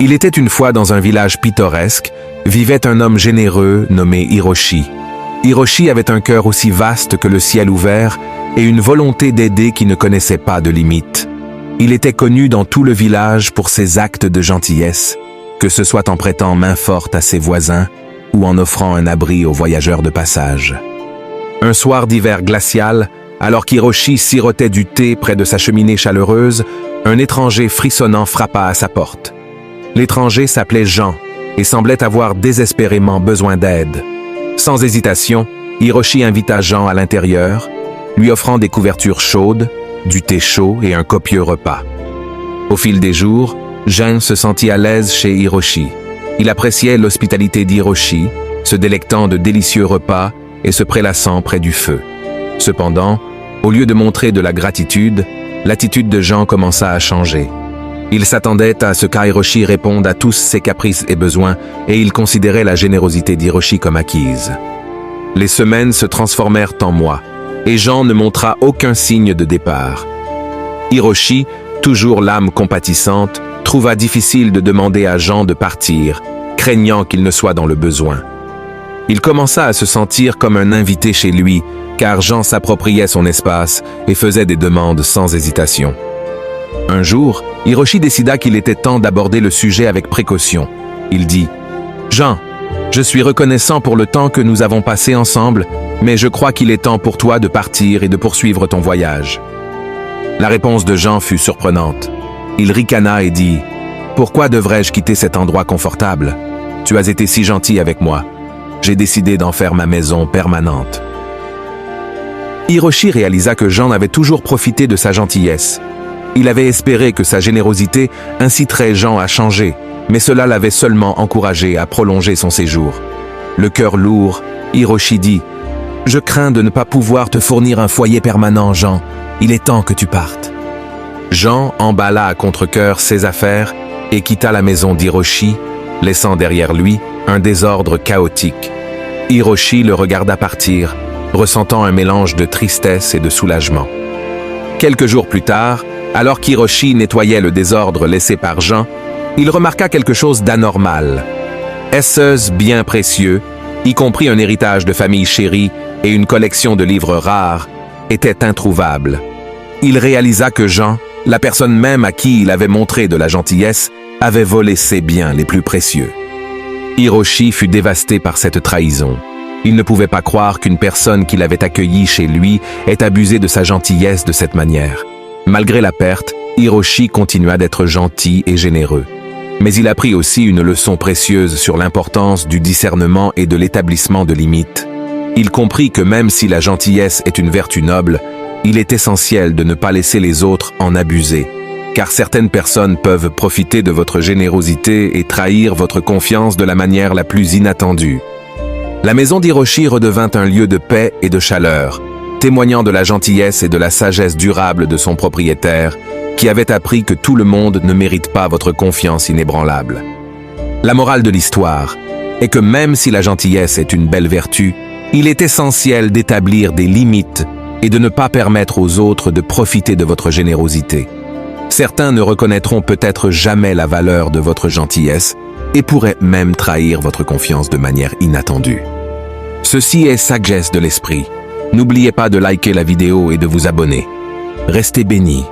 Il était une fois dans un village pittoresque, vivait un homme généreux nommé Hiroshi. Hiroshi avait un cœur aussi vaste que le ciel ouvert et une volonté d'aider qui ne connaissait pas de limites. Il était connu dans tout le village pour ses actes de gentillesse, que ce soit en prêtant main forte à ses voisins ou en offrant un abri aux voyageurs de passage. Un soir d'hiver glacial, alors qu'Hiroshi sirotait du thé près de sa cheminée chaleureuse, un étranger frissonnant frappa à sa porte. L'étranger s'appelait Jean et semblait avoir désespérément besoin d'aide. Sans hésitation, Hiroshi invita Jean à l'intérieur, lui offrant des couvertures chaudes, du thé chaud et un copieux repas. Au fil des jours, Jean se sentit à l'aise chez Hiroshi. Il appréciait l'hospitalité d'Hiroshi, se délectant de délicieux repas et se prélassant près du feu. Cependant, au lieu de montrer de la gratitude, l'attitude de Jean commença à changer. Il s'attendait à ce qu'Hiroshi réponde à tous ses caprices et besoins, et il considérait la générosité d'Hiroshi comme acquise. Les semaines se transformèrent en mois, et Jean ne montra aucun signe de départ. Hiroshi, toujours l'âme compatissante, trouva difficile de demander à Jean de partir, craignant qu'il ne soit dans le besoin. Il commença à se sentir comme un invité chez lui, car Jean s'appropriait son espace et faisait des demandes sans hésitation. Un jour, Hiroshi décida qu'il était temps d'aborder le sujet avec précaution. Il dit « Jean, je suis reconnaissant pour le temps que nous avons passé ensemble, mais je crois qu'il est temps pour toi de partir et de poursuivre ton voyage. » La réponse de Jean fut surprenante. Il ricana et dit « Pourquoi devrais-je quitter cet endroit confortable? Tu as été si gentil avec moi. J'ai décidé d'en faire ma maison permanente. » Hiroshi réalisa que Jean avait toujours profité de sa gentillesse. Il avait espéré que sa générosité inciterait Jean à changer, mais cela l'avait seulement encouragé à prolonger son séjour. Le cœur lourd, Hiroshi dit « Je crains de ne pas pouvoir te fournir un foyer permanent, Jean. Il est temps que tu partes. » Jean emballa à contre-cœur ses affaires et quitta la maison d'Hiroshi, laissant derrière lui un désordre chaotique. Hiroshi le regarda partir, ressentant un mélange de tristesse et de soulagement. Quelques jours plus tard, alors qu'Hiroshi nettoyait le désordre laissé par Jean, il remarqua quelque chose d'anormal. Esseuse bien précieux, y compris un héritage de famille chérie et une collection de livres rares, étaient introuvables. Il réalisa que Jean, la personne même à qui il avait montré de la gentillesse, avait volé ses biens les plus précieux. Hiroshi fut dévasté par cette trahison. Il ne pouvait pas croire qu'une personne qui l'avait accueilli chez lui ait abusé de sa gentillesse de cette manière. Malgré la perte, Hiroshi continua d'être gentil et généreux. Mais il apprit aussi une leçon précieuse sur l'importance du discernement et de l'établissement de limites. Il comprit que même si la gentillesse est une vertu noble, il est essentiel de ne pas laisser les autres en abuser, car certaines personnes peuvent profiter de votre générosité et trahir votre confiance de la manière la plus inattendue. La maison d'Hiroshi redevint un lieu de paix et de chaleur, témoignant de la gentillesse et de la sagesse durable de son propriétaire, qui avait appris que tout le monde ne mérite pas votre confiance inébranlable. La morale de l'histoire est que même si la gentillesse est une belle vertu, il est essentiel d'établir des limites et de ne pas permettre aux autres de profiter de votre générosité. Certains ne reconnaîtront peut-être jamais la valeur de votre gentillesse et pourraient même trahir votre confiance de manière inattendue. Ceci est sagesse de l'esprit. N'oubliez pas de liker la vidéo et de vous abonner. Restez bénis.